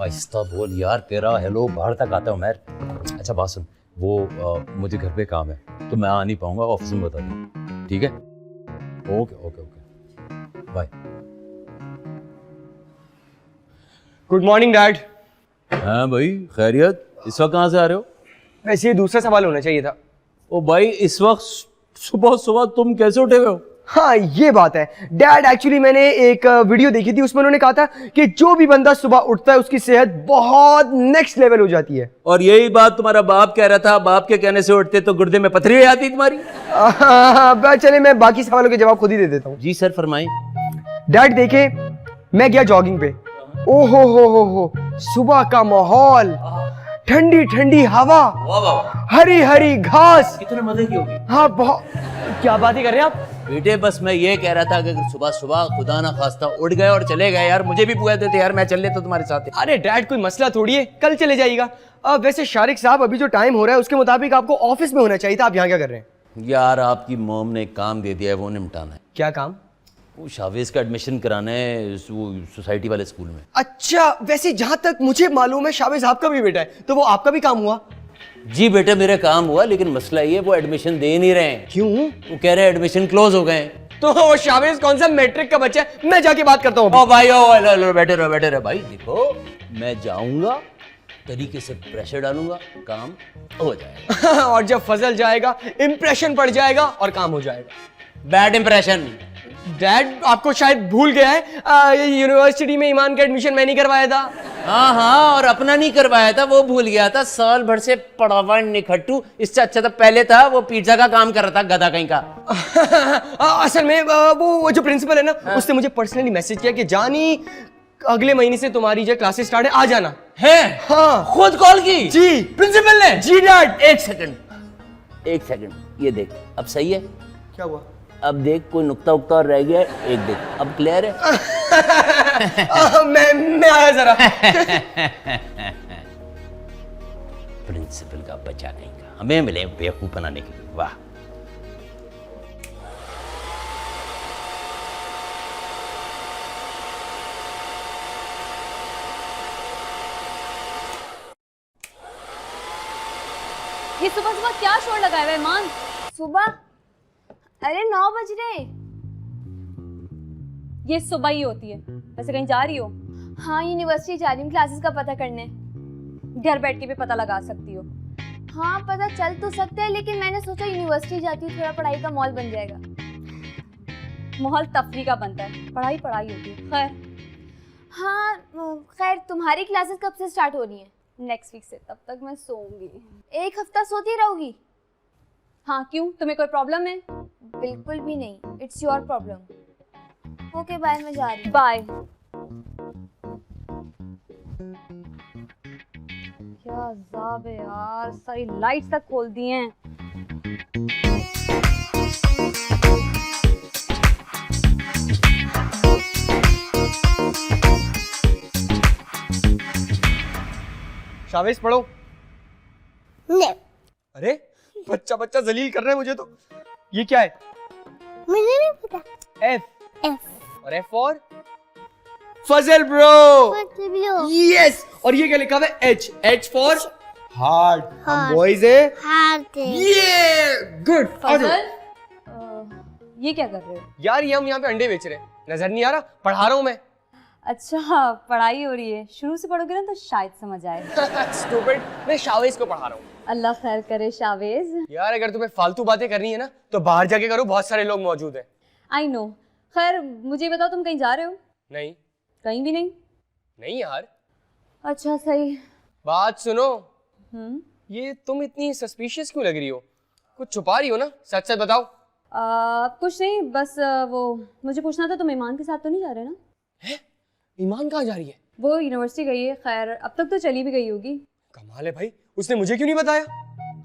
आहिस्ता बोल यार, तेरा हेलो बाहर तक आता है उमर। अच्छा बात सुन, वो मुझे घर पे काम है तो मैं आ नहीं पाऊंगा, ऑफिस में बता दूँ, ठीक है? Okay okay okay bye. Good morning dad. हाँ भाई खैरियत, इस वक्त कहाँ से आ रहे हो? वैसे ये दूसरा सवाल होना चाहिए था। ओ भाई इस वक्त सुबह सुबह तुम कैसे उठे हुए हो? हाँ ये बात है डैड, एक्चुअली मैंने एक वीडियो देखी थी, उसमें उन्होंने कहा था कि जो भी बंदा सुबह उठता है उसकी सेहत बहुत नेक्स्ट लेवल हो जाती है। और यही बात तुम्हारा बाप कह रहा था, बाप के कहने से उठते तो गुर्दे में पथरी हो जाती तुम्हारी। चले मैं बाकी सवालों के जवाब खुद ही दे देता हूँ। जी सर फरमाएं। डैड देखे, मैं गया जॉगिंग पे, ओहो हो, सुबह का माहौल, ठंडी ठंडी हवा, हरी हरी घास, कितने मजे की होगी। हाँ बहुत। क्या बात ही कर रहे हैं आप बेटे? बस मैं ये कह रहा था कि अगर सुबह सुबह खुदा ना खास्ता उठ गए और चले गए यार, मुझे भी पुआ देते यार, मैं चल लेता तुम्हारे साथ। अरे डैड कोई मसला थोड़ी है, कल चले जाइएगा। वैसे शारिक साहब अभी जो टाइम हो रहा है उसके मुताबिक आपको ऑफिस में होना चाहिए था, आप यहाँ क्या कर रहे हैं? यार आपकी मॉम ने एक काम दे दिया है, वो निपटाना है। क्या काम? वो शावेज का एडमिशन कराना है वो सोसाइटी वाले स्कूल में। अच्छा, वैसे जहां तक मुझे मालूम है शावेज आपका भी बेटा है, तो वो आपका भी काम हुआ? जी बेटे मेरा काम हुआ, लेकिन मसला ये वो एडमिशन दे नहीं रहे हैं। क्यों? वो कह रहे हैं एडमिशन क्लोज हो गए। तो शावेज कौन सा मैट्रिक का बच्चा है, मैं जाके बात करता हूँ। ओ भाई ओ लो, बैठे रहो भाई। देखो मैं जाऊंगा, तरीके से प्रेशर डालूंगा, काम हो जाएगा। और जब फजल जाएगा इंप्रेशन पड़ जाएगा और काम हो जाएगा। Bad impression. डैड आपको शायद भूल गया है, यूनिवर्सिटी में ईमान का एडमिशन मैं नहीं करवाया था। हाँ और अपना नहीं करवाया था, वो भूल गया था। साल भर से पड़ा हुआ निखट्टू, इससे अच्छा तो पहले था वो पिज्जा का काम कर रहा था, गधा कहीं का। असल में वो जो प्रिंसिपल है ना, उसने मुझे पर्सनली मैसेज किया कि जानी अगले महीने से तुम्हारी जो क्लासेस स्टार्ट है, आ जाना है। हाँ खुद कॉल की? जी प्रिंसिपल ने? जी डैड। एक सेकंड ये देख, अब सही है? क्या हुआ? अब देख कोई नुक्ता उक्ता और रह गया है, एक देख, अब क्लियर है? मैं आया जरा। प्रिंसिपल का बच्चा नहीं का, हमें मिले बेवकूफ बनाने के लिए। वाह। ये सुबह सुबह क्या शोर लगाया हुआ है ईमान? सुबह? अरे 9 बज रहे। ये सुबह ही होती है। वैसे कहीं जा रही हो? हाँ यूनिवर्सिटी जा रही हूँ क्लासेस का पता करने। घर बैठ के भी पता लगा सकती हो। हाँ पता चल तो सकता है, लेकिन मैंने सोचा यूनिवर्सिटी जाती हूँ, थोड़ा पढ़ाई का माहौल बन जाएगा। माहौल तफरी का बनता है, पढ़ाई पढ़ाई होती है। खैर हाँ खैर, तुम्हारी क्लासेस कब से स्टार्ट हो रही हैं? नेक्स्ट वीक से, तब तक मैं सोऊंगी। 1 हफ्ता सोती रहोगी? हाँ क्यों, तुम्हें कोई प्रॉब्लम है? बिल्कुल भी नहीं, it's your problem. Okay bye, मैं जा रही हूँ। बाय। क्या अज़ाब है यार, सारी लाइट्स तक खोल दी हैं। शावेज पढ़ो। नहीं, अरे बच्चा बच्चा जलील कर रहा है मुझे तो। ये क्या है? मुझे नहीं पता। एफ। एफ। और F for Fazal bro. Yes. और ये क्या लिखा हुआ है? एच। H for hard. हम बॉयज हैं। हार्ड। ये गुड। फजल, ये क्या कर रहे हो? यार ये हम यहाँ पे अंडे बेच रहे हैं, नजर नहीं आ रहा? पढ़ा रहा हूँ मैं। अच्छा पढ़ाई हो रही है, शुरू से पढ़ोगे ना तो शायद समझ आए। स्टूपिड, मैं शावेज को पढ़ा रहा हूँ। अल्लाह खैर करे शावेज। यार अगर तुम्हें फालतू बातें करनी है ना तो बाहर जाके करो, बहुत सारे लोग मौजूद हैं। I know. खैर मुझे बताओ, तुम कहीं जा रहे हो? नहीं। कहीं भी नहीं? नहीं यार। अच्छा सही। बात सुनो। ये तुम इतनी सस्पिशियस क्यों लग रही हो? कुछ छुपा रही हो ना, सच सच बताओ। कुछ नहीं, बस वो मुझे पूछना था, तुम ईमान के साथ तो नहीं जा रहे ना? है? ईमान कहाँ जा रही है? वो यूनिवर्सिटी गई है। खैर अब तक तो चली भी गई होगी। कमाल है भाई, उसने मुझे क्यों नहीं बताया?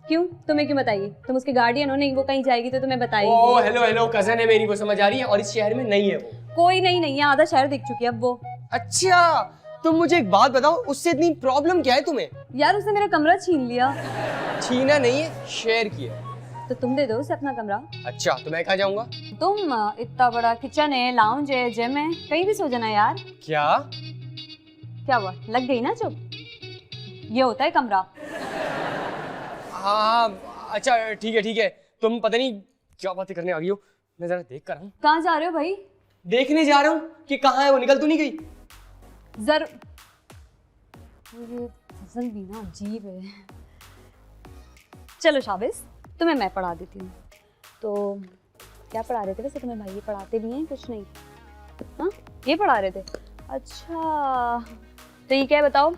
क्यों, तुम्हें क्यों बताइए? तुम उसके गार्डियन हो, नहीं वो कहीं जाएगी तो तुम्हें बताएगी। ओह हेलो कजन है मेरी, वो समझ आ रही है, और इस शहर में नहीं है वो। कोई नहीं है, आधा शहर देख चुकी है अब वो। अच्छा तुम मुझे एक बात बताओ, उससे इतनी प्रॉब्लम क्या है तुम्हें? यार उसने मेरा कमरा छीन लिया। छीना नहीं है, शेयर किया। तो तुम दे दो उसे अपना कमरा। अच्छा तो मैं कहाँ जाऊंगा? तुम इतना बड़ा किचन है, लाउंज है, जिम है, कहीं भी सो जाना यार। क्या? क्या हुआ, लग गई ना चुप? ये होता है कमरा। हाँ अच्छा ठीक है, तुम पता नहीं क्या बातें करने आ गई हो, मैं जरा देख कर आऊं। कहाँ जा रहे हो भाई? देखने जा रहा हूँ कि कहाँ है वो, निकल तो नहीं गई? ये फजल भी ना अजीब है। चलो शाबिश, तुम्हें मैं पढ़ा देती हूँ। तो क्या पढ़ा रहे थे वैसे तुम्हें भाई? ये पढ़ाते भी हैं कुछ नहीं? हाँ ये पढ़ा रहे थे, अच्छा तो ये क्या है बताओ?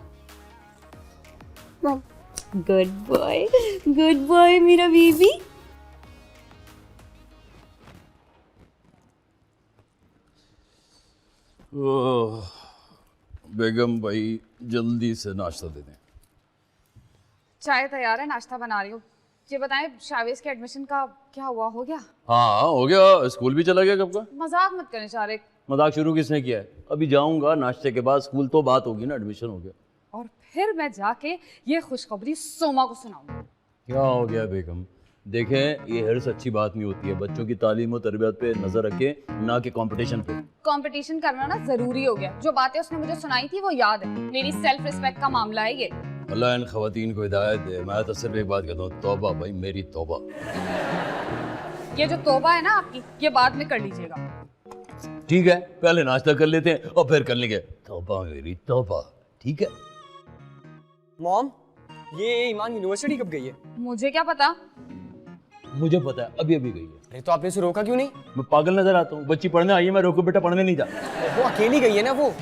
गुड बॉय मेरा बेबी। बेगम भाई जल्दी से नाश्ता दे दें। चाय तैयार है, नाश्ता बना रही हूँ। ये बताएं शावेज के एडमिशन का क्या हुआ, हो गया? हाँ हो गया, स्कूल भी चला गया कब का? मजाक मत करें शारिक। मजाक शुरू किसने किया है? अभी जाऊंगा नाश्ते के बाद, स्कूल तो बात होगी ना, एडमिशन हो गया। और फिर मैं जाके ये खुशखबरी सोमा को सुनाऊंगी। क्या हो गया बेगम? देखें ये हर्ष अच्छी बात नहीं होती है, बच्चों की तालीम और तरबियत पे नजर रखें, ना कि कंपटीशन पे। कंपटीशन करना ना जरूरी हो गया। जो बातें उसने मुझे सुनाई थी वो याद है। मेरी सेल्फ रिस्पेक्ट का मामला है ये। अल्लाह इन खवातीन को हिदायत दे। मैं तो सिर्फ एक बात कहता हूँ, तौबा भाई मेरी तौबा। ये जो तौबा है ना आपकी, ये बाद में कर लीजिएगा। ठीक है, पहले नाश्ता कर लेते हैं और फिर कर लेंगे तौबा मेरी तौबा। ठीक है मॉम, ये ईमान यूनिवर्सिटी कब गई है? मुझे क्या पता। मुझे पता है, अभी अभी गई है। अरे तो आपने उसे रोका क्यों नहीं? मैं पागल नजर आता हूँ? बच्ची पढ़ने आई है, मैं रोको बेटा पढ़ने नहीं जा। वो अकेली गई है ना वो।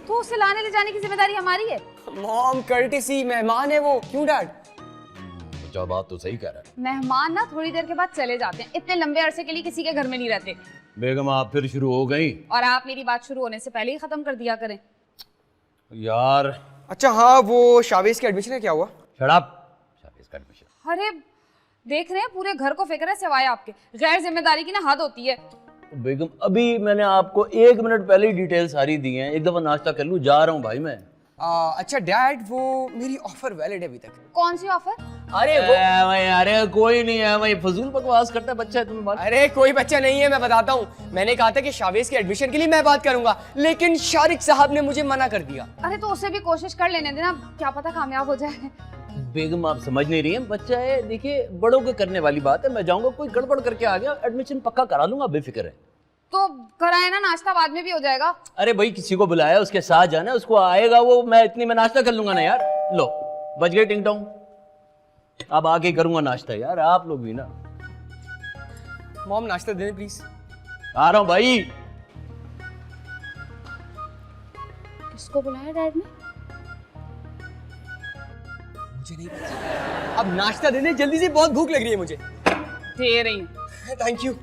तो उसे लाने ले जाने की जिम्मेदारी हमारी है। मॉम कर्टेसी, मेहमान है वो, क्यों डैड? बच्चा बात तो सही कह रहा है। मेहमान ना थोड़ी देर के बाद चले जाते हैं, इतने लंबे अरसे के लिए किसी के घर में नहीं रहते। बेगम आप फिर शुरू हो गई। और आप मेरी बात शुरू होने से पहले ही खत्म कर दिया करें। यार अच्छा हाँ, वो शावेज के एडमिशन है, क्या हुआ? शराब शाबाश का एडमिशन। अरे देख रहे हैं पूरे घर को फिक्र है सिवाय आपके। गैर जिम्मेदारी की ना हद होती है। बेगम अभी मैंने आपको 1 मिनट पहले ही डिटेल सारी दी हैं, एक दफा नाश्ता कर लूं, जा रहा हूं भाई मैं। अच्छा डैड, वो मेरी ऑफर वैलिड है अभी तक। कौन सी ऑफर? अरे वो अरे कोई नहीं है, मैं फजूल बकवास करता है बच्चा है, तुम्हें बात। अरे कोई बच्चा नहीं है, मैं बताता हूँ। मैंने कहा था कि शावेज के एडमिशन के लिए मैं बात करूंगा, लेकिन शारिक साहब ने मुझे मना कर दिया। अरे तो उसे भी कोशिश कर लेने देना, क्या पता कामयाब हो जाए। बेगम आप समझ नहीं रही हैं, बच्चा है, देखिए बड़ों को करने वाली बात है। मैं जाऊंगा, कोई गड़बड़ करके आ गया एडमिशन पक्का करा लूंगा, बेफिक्र है। तो कराए ना, नाश्ता बाद में भी हो जाएगा। अरे भाई किसी को बुलाया, उसके साथ जाना, उसको आएगा वो, मैं इतनी में नाश्ता कर लूंगा ना यार। लो बच गए टिंग टोंग, अब आके करूंगा नाश्ता। यार आप लोग भी ना। मॉम नाश्ता देने प्लीज। आ रहा हूं भाई। किसको बुलाया डैड ने? मुझे नहीं पता। अब नाश्ता देने जल्दी से, बहुत भूख लग रही है मुझे। दे रही हूँ। Thank you.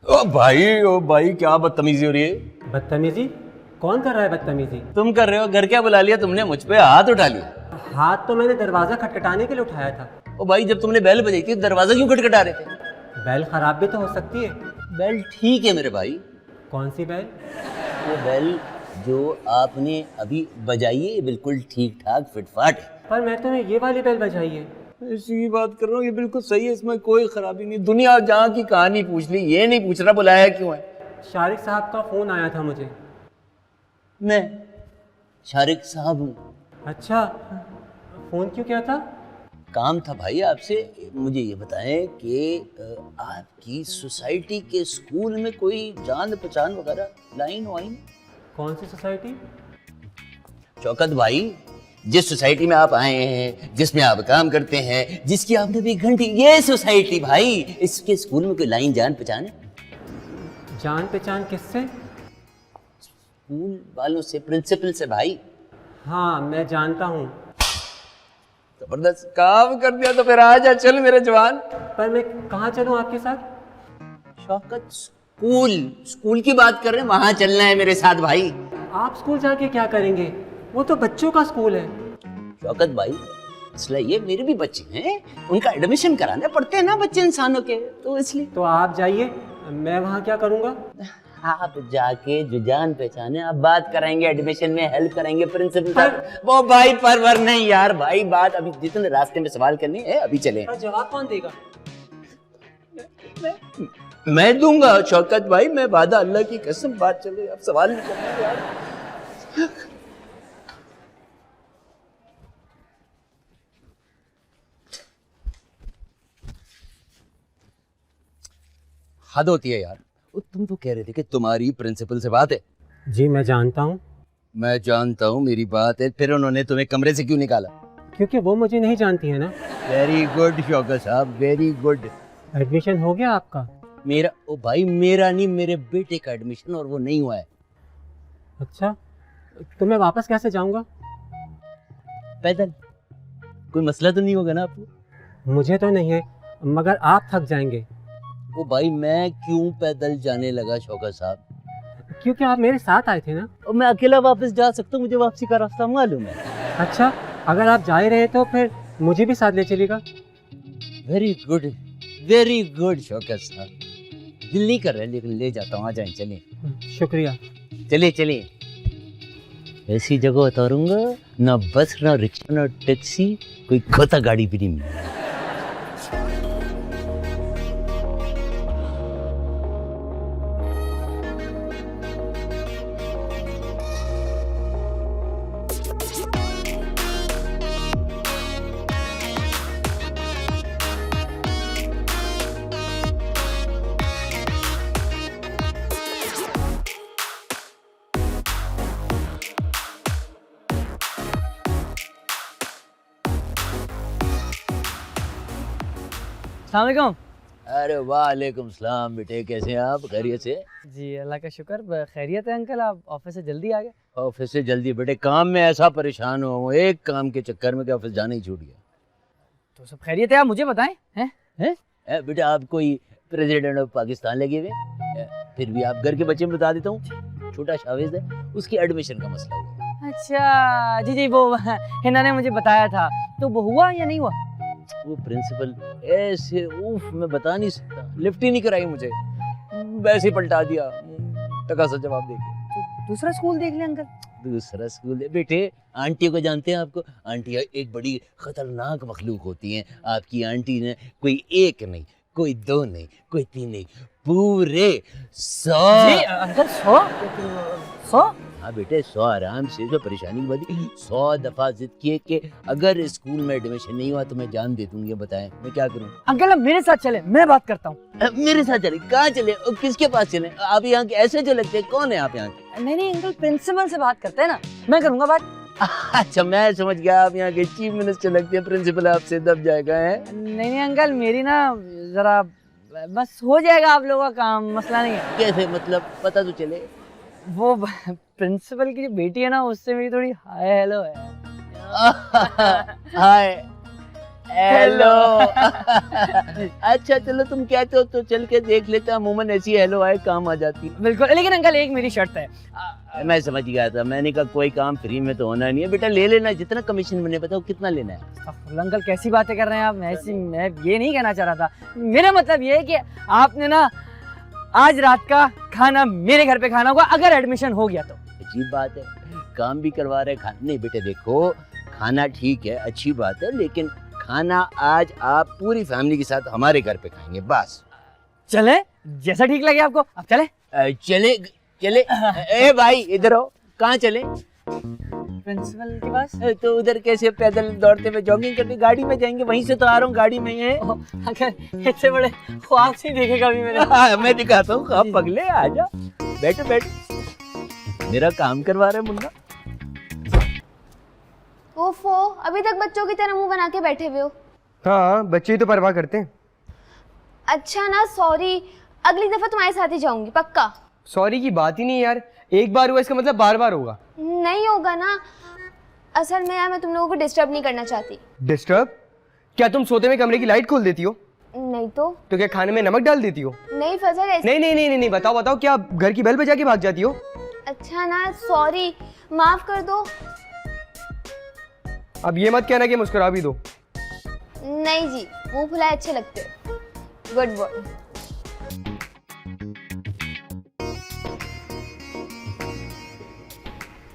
ओ भाई क्या बदतमीजी हो रही है? बदतमीजी? कौन कर रहा है बदतमीजी? तुम कर रहे हो। घर क्या बुला लिया तुमने, मुझ पे हाथ उठा लिया। हाथ तो मैंने दरवाजा खटखटाने के लिए उठाया था। ओ भाई जब तुमने बेल बजाई थी, दरवाजा क्यों खटखटा रहे थे? बैल खराब भी तो हो सकती है। बेल ठीक है मेरे भाई। कौन सी बैल? वो बेल जो आपने अभी बजाई है बिल्कुल ठीक ठाक फिटफाट है। पर मैं तुम्हें ये वाली बैल बजाई है। इसी बात कर रहा हूँ, ये बिल्कुल सही है, इसमें कोई खराबी नहीं। दुनिया जहाँ की कहानी पूछ ली, ये नहीं पूछ रहा बुलाया क्यों है। शारिक साहब का फोन आया था मुझे। मैं शारिक साहब हूँ। अच्छा, फोन क्यों किया था? काम था भाई आपसे। मुझे ये बताएं कि आपकी सोसाइटी के स्कूल में कोई जान पहचान वगैरह लाइन वाइन? कौन सी सोसाइटी? शौकत भाई, जिस सोसाइटी में आप आए हैं, जिसमें आप काम करते हैं, जिसकी आपने भी घंटी, ये सोसाइटी भाई, इसके स्कूल में कोई लाइन जान पहचान है? जान पहचान किससे? स्कूल वालों से, प्रिंसिपल से भाई। हाँ मैं जानता हूँ। जबरदस्त काम कर दिया। तो फिर आ जा, चल मेरे जवान। पर मैं कहाँ चलूँ आपके साथ? शौकत स्कूल की बात कर रहे हैं, वहां चलना है मेरे साथ भाई। आप स्कूल जाके क्या करेंगे? वो तो बच्चों का स्कूल है। शौकत भाई मसला ये, मेरे भी बच्चे हैं, उनका एडमिशन कराने पड़ते हैं ना बच्चे इंसानों के, तो इसलिए। तो आप जाइए, मैं वहाँ क्या करूँगा? आप जाके जो जान पहचाने आप बात कराएंगे, एडमिशन में हेल्प करेंगे प्रिंसिपल साहब। वो भाई परवर नहीं यार, भाई बात अभी जितने रास्ते में सवाल करनी है अभी चले। जवाब कौन देगा? मैं दूंगा शौकत भाई, मैं वादा अल्लाह की कसम, बात चले अब सवाल नहीं करना यार। हद होती है यार। तुम तो कह रहे थे कि तुम्हारी प्रिंसिपल से बात है। जी मैं जानता हूँ। मैं जानता हूँ मेरी बात है, फिर उन्होंने तुम्हें कमरे से क्यों निकाला? क्योंकि वो मुझे नहीं जानती है ना। वेरी गुड शौकत साहब, वेरी गुड। एडमिशन हो गया आपका? मेरा ओ भाई, मेरा नहीं, मेरे बेटे का एडमिशन, और वो नहीं हुआ है। अच्छा, तो मैं वापस कैसे जाऊंगा? पैदल। कोई मसला तो नहीं होगा ना आपको? मुझे तो नहीं है, मगर आप थक जाएंगे। ओ भाई, मैं क्यों पैदल जाने लगा शौकत साहब? क्योंकि आप मेरे साथ आए थे ना। और मैं अकेला वापस जा सकता हूँ, मुझे वापसी का रास्ता मालूम है। अच्छा, अगर आप जा ही रहे तो फिर मुझे भी साथ ले चलेगा। वेरी गुड शौकत साहब। दिल नहीं कर रहा लेकिन ले जाता हूँ, आ जाए, चलिए। शुक्रिया। चलिए। ऐसी जगह उतारूंगा ना बस ना रिक्शा ना टैक्सी, कोई खोता गाड़ी भी नहीं मिलेगी। अस्सलामुअलैकुम। अरे वालेकुम सलाम बेटे, कैसे हैं आप? खैरियत से? जी अल्लाह का शुक्र, खैरियत है अंकल। आप ऑफिस से जल्दी आ गए? ऑफिस से जल्दी बेटे, काम में ऐसा परेशान हुआ हूँ एक काम के चक्कर में कि ऑफिस जाना ही छूट गया। तो सब खैरियत है, आप मुझे बताएं। हैं? बेटा आप कोई प्रेसिडेंट ऑफ पाकिस्तान लगे हुए, फिर भी आप घर के बच्चे में बता देता हूँ, छोटा शावेज है, उसकी एडमिशन का मसला हुआ। अच्छा जी वो हिना ने मुझे बताया था, तो वो हुआ या नहीं हुआ? वो प्रिंसिपल ऐसे मैं बता नहीं सकता, लिफ्ट ही नहीं कराई मुझे, वैसे ही पलटा दिया टका सा जवाब देके। तो दूसरा स्कूल देख ले अंकल। दूसरा स्कूल है बेटे, आंटियों को जानते हैं आपको? आंटियाँ एक बड़ी खतरनाक मखलूक होती हैं। आपकी आंटी ने कोई एक नहीं, कोई दो नहीं, कोई तीन नहीं, पूरे 100। जी अंकल 100? हाँ बेटे 100 आराम से, जो परेशानी की बात 100 दफा जिद किए कि अगर स्कूल में एडमिशन नहीं हुआ तो मैं जान दे दूंगी। बताएं मैं क्या करूं? अंकल आप मेरे साथ चले, मैं बात करता हूँ। मेरे साथ चले? कहाँ चले और किसके पास चले? आप यहाँ के ऐसे जो लगते हैं, कौन है आप यहाँ के? नहीं अंकल, प्रिंसिपल से बात करते हैं ना, मैं करूँगा बात। अच्छा मैं समझ गया, आप यहाँ के चीफ मिनिस्टर लगते हैं, प्रिंसिपल आपसे दब जाएगा है। नहीं अंकल, मेरी ना जरा बस हो जाएगा आप लोगों का काम, मसला नहीं है। कैसे मतलब? पता तो चले। वो प्रिंसिपल की जो बेटी है ना, उससे मेरी थोड़ी हाय हेलो है। Hi hello. अच्छा चलो तुम कहते हो तो चल के देख लेते हैं, अमूमन ऐसी हेलो हाय काम आ जाती है। बिल्कुल, लेकिन अंकल एक मेरी शर्त है। मैं समझ गया था, मैंने कहा कोई काम फ्री में तो होना नहीं है बेटा, ले लेना जितना कमीशन बने, बताओ कितना लेना है? अंकल कैसी बातें कर रहे हैं आप? मैं ये नहीं कहना चाह रहा था, मेरा मतलब ये है कि आपने ना आज रात का खाना मेरे घर पे खाना होगा अगर एडमिशन हो गया तो। अजीब बात है, काम भी करवा रहे खाना नहीं। बेटे देखो, खाना ठीक है, अच्छी बात है, लेकिन खाना आज आप पूरी फैमिली के साथ हमारे घर पे खाएंगे बस। चले जैसा ठीक लगे आपको, अब चले। चले ए भाई इधर हो। कहाँ चले? प्रिंसिपल के पास। तो उधर कैसे पैदल दौड़ते हुए जॉगिंग करके गाड़ी में जाएंगे? वहीं से तो आ रहा हूँ, गाड़ी में है। अंकल इतने बड़े ख्वाब से देखे कभी मैंने। मैं दिखाता हूँ ख्वाब पगले, आजा बैठ मेरा काम करवा रहे मुन्ना। ओफो, अभी तक बच्चों की तरह मुंह बना के बैठे हुए हो। हाँ बच्चे ही तो परवाह करते हैं। अच्छा ना, सॉरी, अगली दफा तुम्हारे साथ ही जाऊंगी पक्का। सॉरी की बात ही नहीं यार, एक बार हुआ इसका मतलब बार बार होगा। नहीं होगा ना, असल में यार मैं तुम लोगों को डिस्टर्ब नहीं करना चाहती। डिस्टर्ब? क्या तुम सोते में कमरे की लाइट खोल देती हो? नहीं तो क्या खाने में नमक डाल देती हो? नहीं फजल ऐसे। नहीं नहीं नहीं नहीं, नहीं बताओ क्या घर की बेल बजा के भाग जाती हो? अच्छा ना, सॉरी, माफ कर दो। अब ये मत कहना कि मुस्कुरा भी दो। नहीं जी, मुंह फुलाए अच्छे लगते हो। Good boy.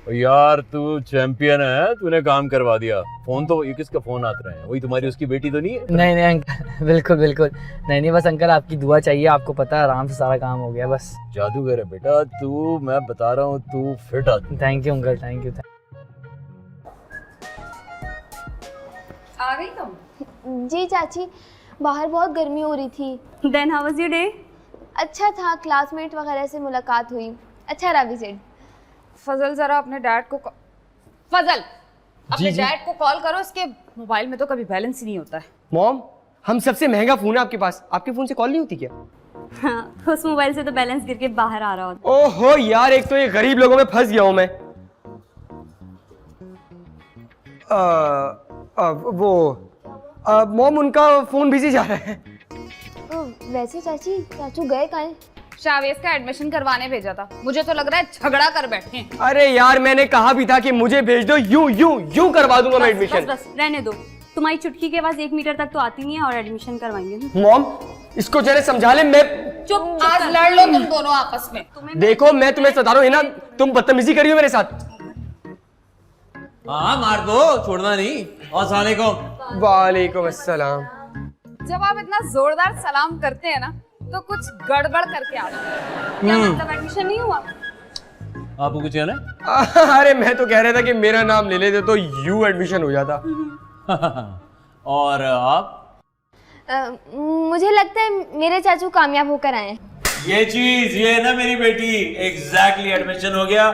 यार तू चैंपियन है, तूने काम करवा दिया। फोन तो ये किसका फोन आता है? वही तुम्हारी उसकी बेटी तो नहीं है? नहीं नहीं अंकल, बिल्कुल बिल्कुल नहीं बस अंकल आपकी दुआ चाहिए, आपको पता है आराम से सारा काम हो गया बस। जादूगर है बेटा तू, मैं बता रहा हूँ तू फिट आदमी। Thank you uncle, thank you. आ गई तुम? जी चाची, बाहर बहुत गर्मी हो रही थी। Then how was your day? अच्छा था, क्लासमेट वगैरह से मुलाकात हुई, अच्छा रहा विजिट। फजल जरा अपने डैड को फजल अपने डैड को कॉल करो, इसके मोबाइल में तो कभी बैलेंस ही नहीं होता है। मॉम, हम सबसे महंगा फोन है आपके पास, आपके फोन से कॉल नहीं होती क्या? हाँ, उस मोबाइल से तो बैलेंस गिर के बाहर आ रहा होता। ओहो यार, एक तो ये गरीब लोगों में फंस गया हूं मैं। मॉम उनका फोन बिजी जा रहा है। वैसे चाची, चाचू गए कहाँ? शावेज का एडमिशन करवाने भेजा था, मुझे तो लग रहा है झगड़ा कर बैठे हैं। अरे यार, मैंने कहा भी था कि मुझे भेज दो, यूं करवा दूंगा मैं एडमिशन। बस रहने दो, तुम्हारी चुटकी के पास 1 मीटर तक तो आती नहीं है और एडमिशन करवाएंगे ना। मॉम, इसको जरा समझा ले। मैं चुप, आज लड़ लो तुम दोनों आपस में। देखो मैं तुम्हें सता रहा हूँ ना, तुम बदतमीजी करी हो मेरे साथ। हाँ मार दो, छोड़ना नहीं। अस्सलाम वालेकुम। वालेकुम अस्सलाम। जब आप इतना जोरदार सलाम करते हैं ना तो कुछ गड़बड़ करके आते हैं। क्या मतलब एडमिशन नहीं हुआ? आपको कुछ कहना है? अरे मैं तो कह रहा था कि मेरा नाम ले लेते तो यू एडमिशन हो जाता। और आप? मुझे लगता है मेरे चाचू कामयाब होकर आए हैं। ये चीज, ये ना मेरी बेटी, एग्जैक्टली एडमिशन हो गया।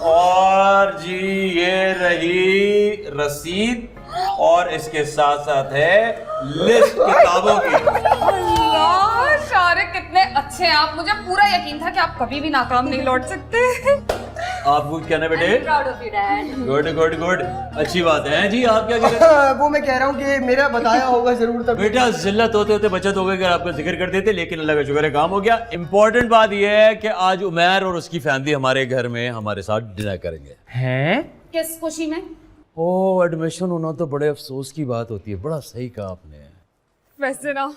और जी ये रही रसीद, और इसके साथ साथ है लिस्ट किताबों की। अल्लाह, शारिक कितने अच्छे हैं आप, मुझे पूरा यकीन था कि आप कभी भी नाकाम नहीं लौट सकते। आपको कुछ कहना है बेटे? Proud of you dad. Good good good, अच्छी बात है। जी आप क्या कह रहे हैं? वो मैं कह रहा हूँ कि मेरा बताया होगा जरूर तब। बेटा जिल्लत होते होते बचत हो गई, अगर आपका जिक्र कर देते, लेकिन अल्लाह का शुक्र है काम हो गया। इंपॉर्टेंट बात यह है कि आज उमैर और उसकी फैमिली हमारे घर में हमारे साथ डिनर करेंगे। हैं? किस खुशी में? ओ, एडमिशन होना तो बड़े अफसोस की बात होती है। बड़ा सही कहा आपने। वैसे ना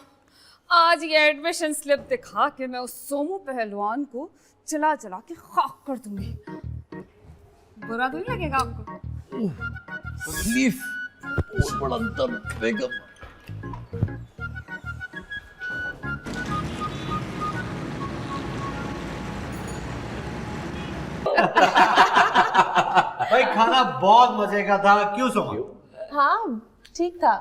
आज ये एडमिशन स्लिप दिखा के मैं उस सोमू पहलवान को चला चला के खाक कर दूंगी। बुरा तो नहीं लगेगा आपको? तकलीफ बड़ा दर्द बेगम। भाई खाना बहुत मजे का था, क्यों सोमा? हाँ ठीक था।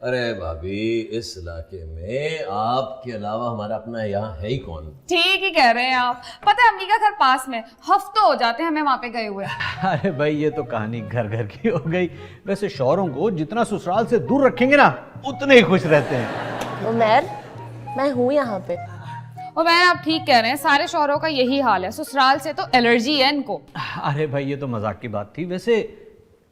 अरे भाभी, इस इलाके में आपके अलावा हमारा अपना यहाँ है ही कौन? ठीक ही कह रहे हैं आप। पता है अम्मी का घर पास में, हफ्तों हो जाते हैं हमें वहाँ पे गए हुए। अरे भाई ये तो कहानी घर घर की हो गई। वैसे शौहरों को जितना ससुराल से दूर रखेंगे ना, उतने ही खुश रहते हैं। उमैर, मैं हूँ यहाँ पे। और मैं आप ठीक कह रहे हैं, सारे शौहरों का यही हाल है, ससुराल से तो एलर्जी है इनको। अरे भाई ये तो मजाक की बात थी। वैसे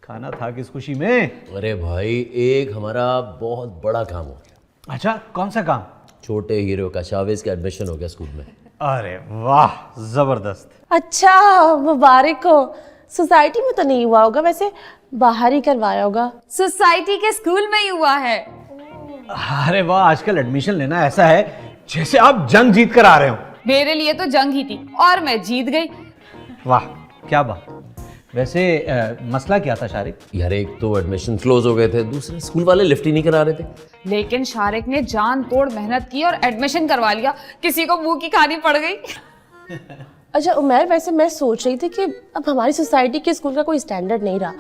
खाना था किस खुशी में? अरे भाई, एक हमारा बहुत बड़ा काम हो गया। अच्छा, कौन सा काम? छोटे हीरो का, शावेज का एडमिशन हो गया स्कूल में। अरे वाह, जबरदस्त। अच्छा, मुबारक हो। सोसाइटी में तो नहीं हुआ होगा, वैसे बाहर ही करवाया होगा। सोसाइटी के स्कूल में ही हुआ है। अरे वाह, आजकल एडमिशन लेना ऐसा है जैसे आप जंग जीत कर आ रहे हो। मेरे लिए तो जंग ही थी और मैं जीत गई। वाह, क्या बात। वैसे मसला क्या था शारिक? यार एक तो एडमिशन क्लोज हो गए थे, दूसरे स्कूल वाले लिफ्ट ही नहीं करा रहे थे। लेकिन शारिक ने जान तोड़ मेहनत की और एडमिशन करवा लिया। किसी को मुंह की खानी पड़ गई। अच्छा उमैर, वैसे मैं सोच रही थी कि अब हमारी सोसाइटी के स्कूल का कोई स्टैंडर्ड नहीं रहा,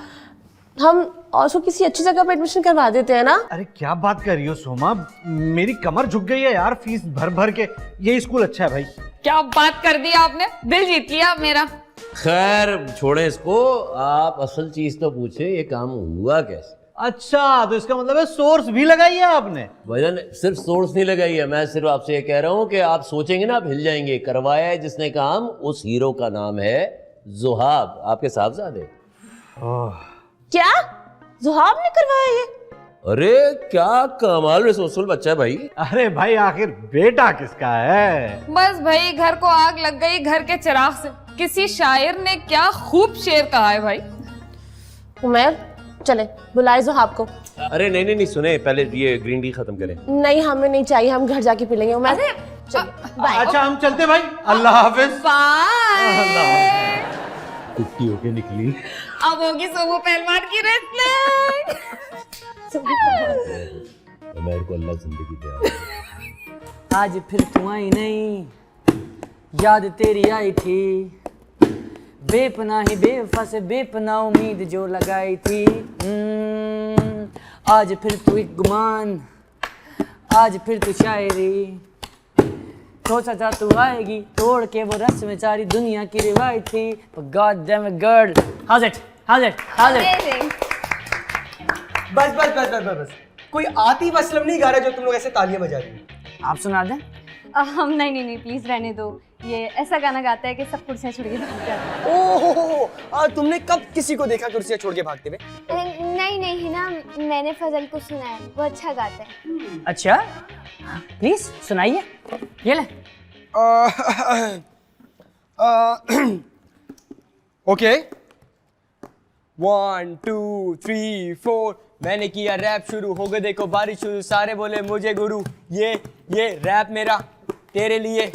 हम उसको किसी अच्छी जगह पर एडमिशन करवा देते हैं ना। अरे क्या बात कर रही हो सोमा, मेरी कमर झुक गई है यार फीस भर भर के। ये स्कूल अच्छा है भाई। क्या बात कर दी आपने, दिल जीत लिया मेरा। खैर छोड़े इसको, आप असल चीज तो पूछे, ये काम हुआ कैसे? अच्छा, तो इसका मतलब है सोर्स भी लगाई है आपने? भैया सिर्फ सोर्स नहीं लगाई है, मैं सिर्फ आपसे ये कह रहा हूँ कि आप सोचेंगे ना आप हिल जाएंगे। करवाया है जिसने काम, उस हीरो का नाम है जुहाब, आपके साहबजादे। क्या जुहाब ने करवाया ये? अरे क्या कमाल रिसोर्सफुल बच्चा है भाई। अरे भाई आखिर बेटा किसका है? बस भाई घर को आग लग गई घर के चिराग से। किसी शायर ने क्या खूब शेर कहा है भाई। उमैर चले, बुलाए जुहाब को। अरे नहीं नहीं नहीं, सुने पहले ये ग्रीन टी खत्म करें। नहीं हमें नहीं चाहिए, हम घर जाके पी लेंगे। उमैर चलिए, बाय। अच्छा हम चलते भाई, अल्लाह हाफिज। बाय। कुत्ती होके निकली। अब होगी सोमो पहलवान की रेसलिंग। मेरे को अल्लाह जिंदगी दे। आज फिर तू आई नहीं, याद तेरी आई थी, बेपना ही बेवफा से बेपना उम्मीद जो लगाई थी। आज फिर तू एक गुमान, आज फिर तू शायरी, सोचा था तू आएगी तोड़ के वो रस्म सारी दुनिया की रिवायत थी। God damn it girl, house it house it house it. बस बस बस बस बस बस। कोई आतिफ असलम नहीं गा रहा जो तुम लोग ऐसे तालियां बजा रही हो। आप सुना दें। हम नहीं प्लीज रहने दो। ये ऐसा गाना गाता है कि सब कुर्सियां छोड़ के भाग जाते हैं। ओहो, तुमने कब किसी को देखा कुर्सियां छोड़ के भागते हुए? नहीं हिना, मैंने फजल को सुना है, वो अच्छा गाता है। अच्छा प्लीज सुनाइए। ये ले। ओके 1 2 3 4 मैंने किया रैप शुरू, हो गए देखो बारिश शुरू, सारे बोले मुझे गुरु। ये रैप मेरा तेरे लिए,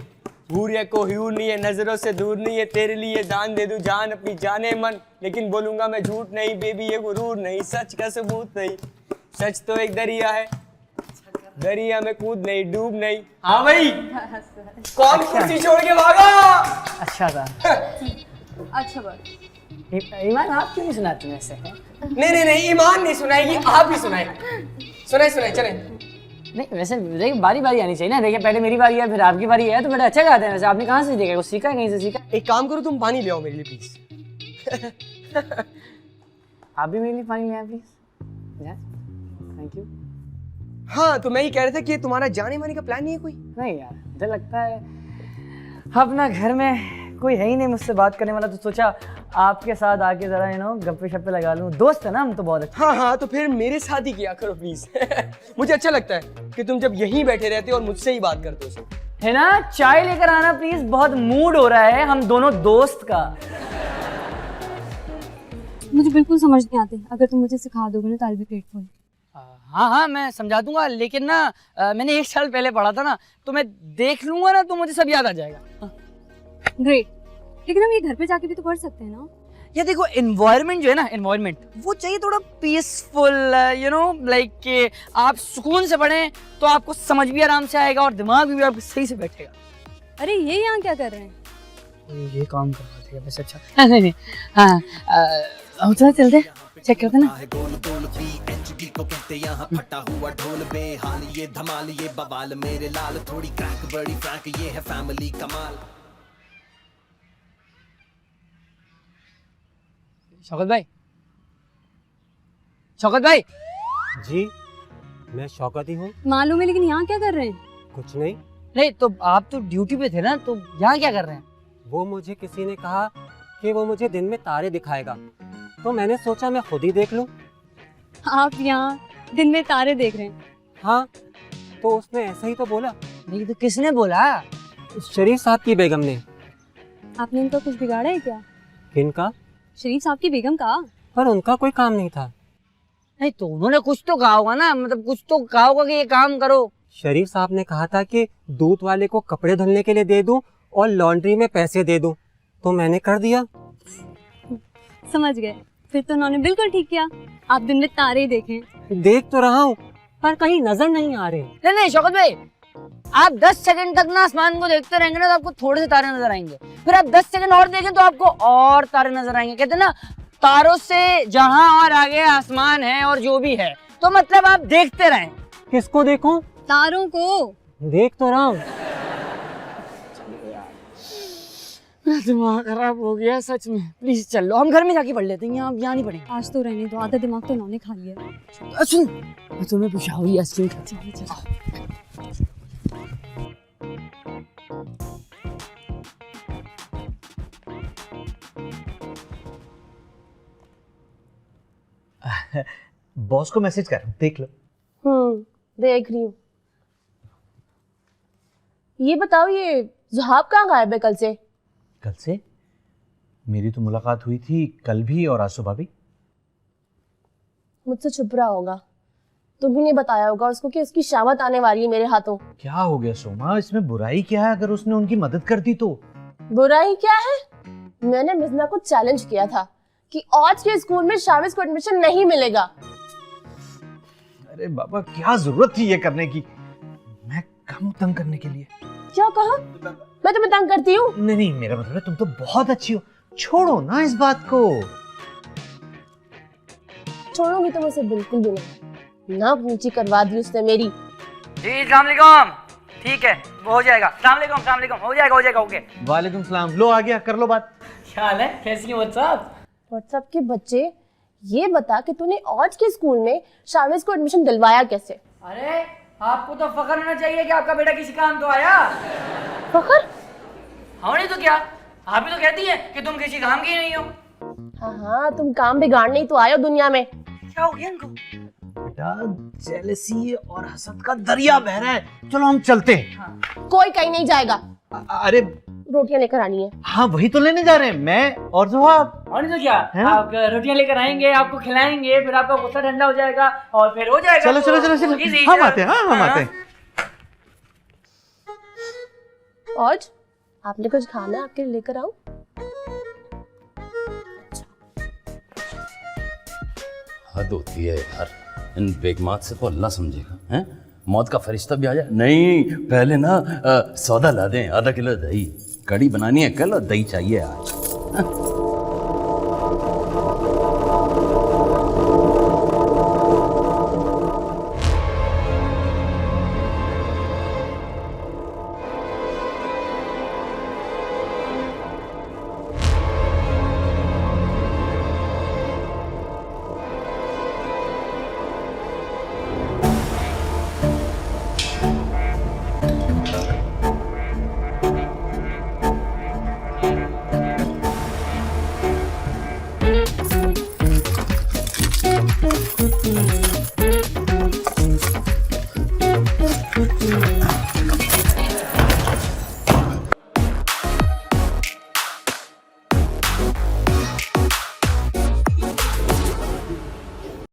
हूरिया को ह्यूर नहीं है, नजरों से दूर नहीं है, तेरे लिए जान दे दूं जान अपनी जाने मन, लेकिन बोलूंगा मैं झूठ नहीं बेबी, ये गुरूर नहीं, सच का सबूत नहीं, सच तो एक दरिया है, दरिया में कूद नहीं डूब नहीं। हाँ भाई, कौन कुर्सी छोड़ के भागा? अच्छा था। अच्छा बात। ईमान आप क्यों नहीं सुनाते हैं ऐसे? नहीं ईमान नहीं सुनाएगी, आप ही सुनाए। सुनाए चले। नहीं वैसे देखिए बारी बारी आनी चाहिए ना। देखिए पहले मेरी बारी है फिर आपकी बारी है, तो बड़ा अच्छा गाते हैं वैसे। आपने कहाँ से देखा? कुछ सीखा है कहीं से? सीखा? एक काम करो, तुम पानी ले आओ मेरे लिए प्लीज। आप भी मेरे लिए पानी ले आए प्लीज। Thank you. हाँ तो मैं ही कह रहा था कि तुम्हारा जाने माने का प्लान नहीं है कोई? नहीं यार, मुझे लगता है अपना घर में कोई है ही नहीं मुझसे बात करने वाला, तो सोचा आपके साथ आके जरा गप्पे शप्पे लगा लूं। दोस्त है ना हम तो बहुत अच्छे। हाँ तो फिर मेरे साथ ही किया करो प्लीज। मुझे अच्छा लगता है कि तुम जब यहीं बैठे रहते हो और मुझसे ही बात करते हो। है ना, चाय लेकर आना प्लीज, बहुत मूड हो रहा है हम दोनों दोस्त का। मुझे बिल्कुल समझ नहीं आती, अगर तुम मुझे सिखा दोगे ना तो आई बी ग्रेटफुल। हाँ मैं समझा दूंगा, लेकिन ना मैंने 1 साल पहले पढ़ा था ना, तो मैं देख लूंगा ना तो मुझे सब याद आ जाएगा। ग्रेट, लेकिन हम ये घर पे जाके भी तो पढ़ सकते हैं ना? ये देखो एनवायरनमेंट जो है ना, एनवायरनमेंट वो चाहिए थोड़ा पीसफुल, लाइक कि आप सुकून से पढ़ें तो आपको समझ भी आराम से आएगा और दिमाग भी आपको सही से बैठेगा। अरे ये यहाँ क्या कर रहे हैं? ये काम कर रहा था वैसे। अच्छा नहीं हाँ चलो चलते चेक करते ना। को कहते यहाँ फटा हुआ ढोल बेहाल, ये धमाल ये बवाल मेरे लाल, थोड़ी क्रैक बड़ी फ्रैंक, ये है फैमिली कमाल। शौकत भाई जी, मैं शौकत ही हूँ। मालूम है, लेकिन यहाँ क्या कर रहे हैं? कुछ नहीं। नहीं तो आप तो ड्यूटी पे थे ना, तो यहाँ क्या कर रहे हैं? वो मुझे किसी ने कहा कि वो मुझे दिन में तारे दिखाएगा, तो मैंने सोचा मैं खुद ही देख लूं। आप यहाँ दिन में तारे देख रहे हैं? हाँ, तो उसने ऐसा ही तो बोला। नहीं तो किसने बोला? शरीफ साहब की बेगम ने। आपने इनका कुछ बिगाड़ा है क्या? किनका? शरीफ साहब की बेगम का। पर उनका कोई काम नहीं था। नहीं तो उन्होंने कुछ तो कहा होगा ना, मतलब कुछ तो कहा होगा कि ये काम करो। शरीफ साहब ने कहा था कि दूध वाले को कपड़े धुलने के लिए दे दूं और लॉन्ड्री में पैसे दे दूं, तो मैंने कर दिया। समझ गए, फिर तो उन्होंने बिल्कुल ठीक किया। आप दिन में तारे ही देखें। देख तो रहा हूँ पर कहीं नजर नहीं आ रहे। नहीं शौकत भाई, आप 10 सेकंड तक ना आसमान को देखते रहेंगे ना तो आपको थोड़े से तारे नजर आएंगे, फिर आप 10 सेकंड और देखें तो आपको और तारे नजर आएंगे। कहते हैं ना, तारों से जहां और आगे आसमान है और जो भी है, तो मतलब आप देखते रहें। किसको देखूं? तारों को। देख तो रहा हूँ। मेरा दिमाग खराब हो गया सच में। प्लीज चल लो, हम घर में जाके पढ़ लेते हैं, यहाँ नहीं पढ़ेंगे। आज तो रहने दो, आधा दिमाग तो उन्होंने खा लिया। अच्छा मैं तुम्हें पूछा हुई आइसक्रीम। बॉस को मैसेज कर, देख लो। देख रही हूँ। ये बताओ, ये ज़ुहाब कहाँ गायब है कल से? कल से? मेरी तो मुलाकात हुई थी कल भी और आज सुबह भी। मुझसे छुप रहा होगा, तुम ही ने बताया होगा उसको कि उसकी शामत आने वाली है मेरे हाथों। क्या हो गया सोमा, इसमें बुराई क्या है? अगर उसने उनकी मदद कर दी तो? बुराई क्या है? मैंने मिजना को चैलेंज किया था कि आज के स्कूल में शाविज को एडमिशन नहीं मिलेगा। अरे बाबा, क्या जरूरत थी ये करने की? मैं कम तंग करने के लिए। क्या कहा? मैं तुम्हें तंग करती हूँ? नहीं नहीं, मेरा मतलब है तुम तो बहुत अच्छी हो, छोड़ो ना इस बात को। छोड़ूंगी तो मुझसे बिल्कुल भी नहीं। ना ऊंची करवा दी उसने मेरी। जी अस्सलाम वालेकुम। ठीक है, वो हो जाएगा। अस्सलाम वालेकुम, हो जाएगा, ओके। वालेकुम सलाम। लो आ गया, कर लो बात। क्या हाल है? कैसी है? व्हाट्सएप के बच्चे, ये बता कि तूने आज के स्कूल में शाविज को एडमिशन दिलवाया कैसे? अरे आपको तो फख्र होना चाहिए कि आपका बेटा किसी काम तो आया। फख्र? हाँ नहीं तो क्या, आप ही तो कहती है कि तुम किसी काम की नहीं हो। हाँ, तुम काम बिगाड़ने ही तो आए हो दुनिया में। क्या हो गया इनको? बेटा, जेलसी और हसद का दरिया बह रहा है, चलो हम चलते हैं। कोई कहीं नहीं जाएगा। अरे रोटियां लेकर आनी है। हाँ, वही तो लेने जा रहे हैं, मैं और ज़ुहाब। और नहीं तो क्या, हैं? आप रोटियां लेकर आएंगे, आपको खिलाएंगे, फिर आपका गुस्सा ठंडा हो जाएगा और फिर हो जाएगा। चलो चलो चलो चलो, Easy, हम आते हैं। हाँ, हम आते हैं। आज आपने कुछ खाना है, आपके लिए लेकर आऊं? हद होती है यार, इन बेगमात से तो अल्लाह समझेगा। हैं, मौत का फरिश्ता भी आ जाए। नहीं, पहले ना सौदा ला दें, आधा किलो दही। कड़ी बनानी है कल और दही चाहिए आज। हाँ